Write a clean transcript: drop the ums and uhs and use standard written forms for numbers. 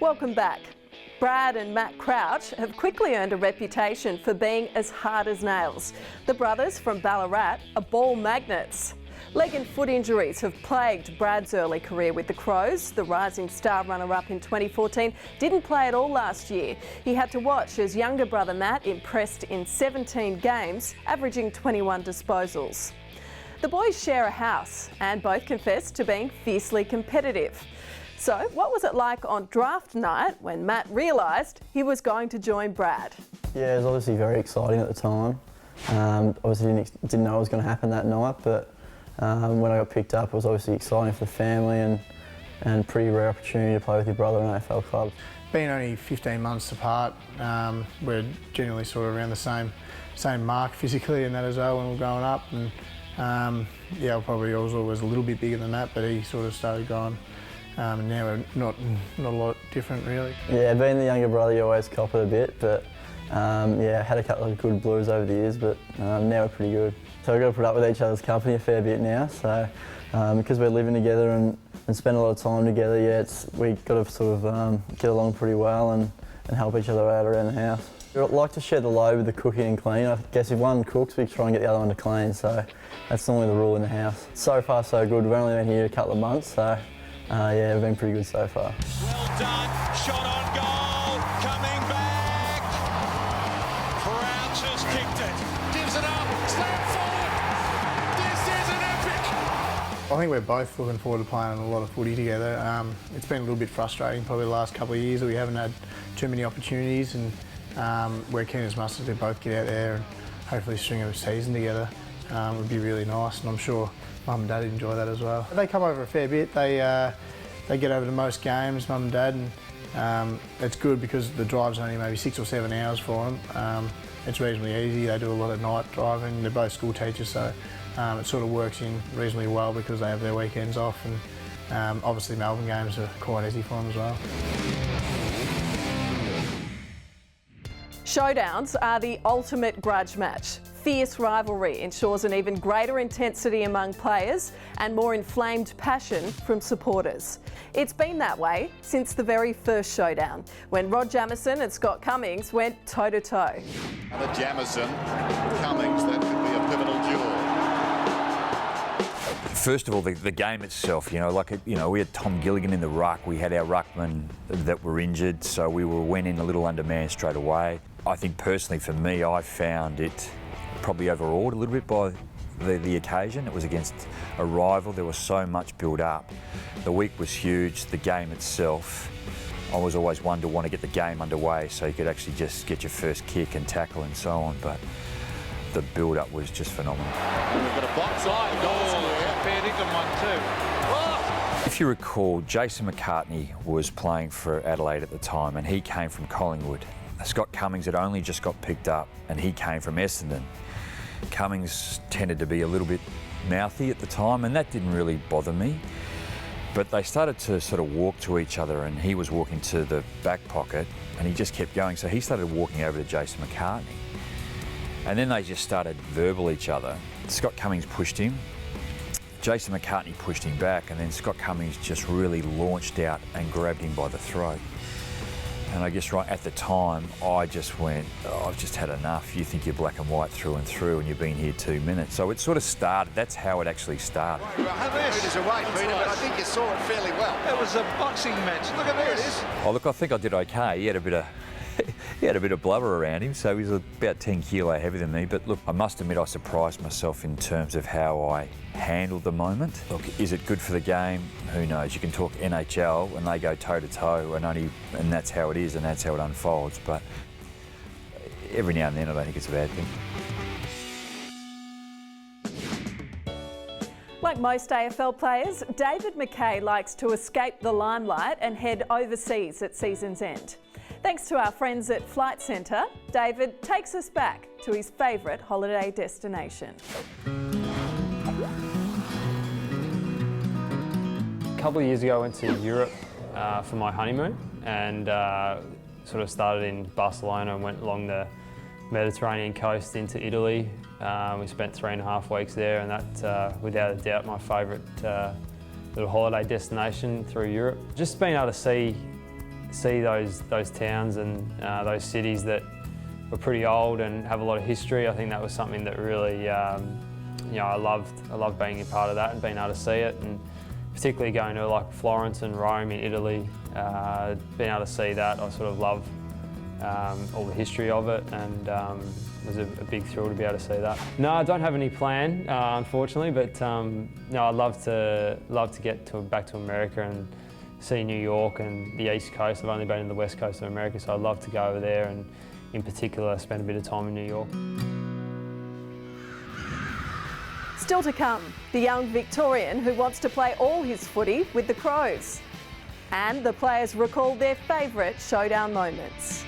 Welcome back. Brad and Matt Crouch have quickly earned a reputation for being as hard as nails. The brothers from Ballarat are ball magnets. Leg and foot injuries have plagued Brad's early career with the Crows. The rising star runner-up in 2014 didn't play at all last year. He had to watch as younger brother Matt impressed in 17 games, averaging 21 disposals. The boys share a house and both confess to being fiercely competitive. So what was it like on draft night when Matt realised he was going to join Brad? Yeah, it was obviously very exciting at the time. Obviously didn't know it was going to happen that night, but when I got picked up, it was obviously exciting for the family and pretty rare opportunity to play with your brother in an AFL club. Being only 15 months apart, we're generally sort of around the same mark physically and that as well when we were growing up. And yeah, I probably was always a little bit bigger than that, but he sort of started growing. And now we're not a lot different really. Yeah, being the younger brother, you always cop it a bit, but yeah, had a couple of good blues over the years, but now we're pretty good. So we've got to put up with each other's company a fair bit now. So because we're living together and spend a lot of time together, yeah, we've got to sort of get along pretty well and help each other out around the house. We like to share the load with the cooking and cleaning. I guess if one cooks, we try and get the other one to clean. So that's normally the rule in the house. So far, so good. We've only been here a couple of months, so yeah, we've been pretty good so far. Well done, shot on goal, coming back. Crouch has kicked it, gives it up, slam forward. This is an epic. I think we're both looking forward to playing a lot of footy together. It's been a little bit frustrating probably the last couple of years that we haven't had too many opportunities, and we're keen as mustard to both get out there and hopefully string a season together. It would be really nice, and I'm sure Mum and Dad enjoy that as well. They come over a fair bit. They get over to most games, Mum and Dad, and it's good because the drive's only maybe 6 or 7 hours for them. It's reasonably easy. They do a lot of night driving. They're both school teachers, so it sort of works in reasonably well because they have their weekends off, and obviously Melbourne games are quite easy for them as well. Showdowns are the ultimate grudge match. Fierce rivalry ensures an even greater intensity among players and more inflamed passion from supporters. It's been that way since the very first showdown, when Rod Jameson and Scott Cummings went toe-to-toe. The Jameson, Cummings, that could be a pivotal duel. First of all, the game itself, we had Tom Gilligan in the ruck. We had our ruckmen that were injured, so we went in a little undermanned straight away. I think personally for me, I found it probably overawed a little bit by the occasion. It was against a rival. There was so much build up. The week was huge. The game itself, I was always one to want to get the game underway so you could actually just get your first kick and tackle and so on. But the build up was just phenomenal. We've got a box eye goal somewhere. Paddington one too. Oh! If you recall, Jason McCartney was playing for Adelaide at the time, and he came from Collingwood. Scott Cummings had only just got picked up, and he came from Essendon. Cummings tended to be a little bit mouthy at the time, and that didn't really bother me. But they started to sort of walk to each other, and he was walking to the back pocket, and he just kept going. So he started walking over to Jason McCartney. And then they just started verbal each other. Scott Cummings pushed him. Jason McCartney pushed him back, and then Scott Cummings just really launched out and grabbed him by the throat. And I guess right at the time, I just went, I've just had enough. You think you're black and white through and through, and you've been here 2 minutes. So it sort of started, that's how it actually started. Meters away, Peter, but I think you saw it fairly well. It was a boxing match. Look at this. Oh, look, I think I did okay. He had a bit of blubber around him, so he's about 10 kilo heavier than me. But look, I must admit I surprised myself in terms of how I handled the moment. Look, is it good for the game? Who knows? You can talk NHL and they go toe-to-toe, and that's how it is and that's how it unfolds. But every now and then I don't think it's a bad thing. Like most AFL players, David Mackay likes to escape the limelight and head overseas at season's end. Thanks to our friends at Flight Centre, David takes us back to his favourite holiday destination. A couple of years ago I went to Europe for my honeymoon, and sort of started in Barcelona and went along the Mediterranean coast into Italy. We spent 3.5 weeks there, and that without a doubt my favourite little holiday destination through Europe. Just being able to see see those towns and those cities that were pretty old and have a lot of history. I think that was something that really, I loved being a part of that and being able to see it, and particularly going to like Florence and Rome in Italy, being able to see that. I sort of love all the history of it, and it was a big thrill to be able to see that. No, I don't have any plan, unfortunately, but no, I'd love to get back to America and see New York and the East Coast. I've only been in the West Coast of America, so I'd love to go over there and, in particular, spend a bit of time in New York. Still to come, the young Victorian who wants to play all his footy with the Crows. And the players recall their favourite Showdown moments.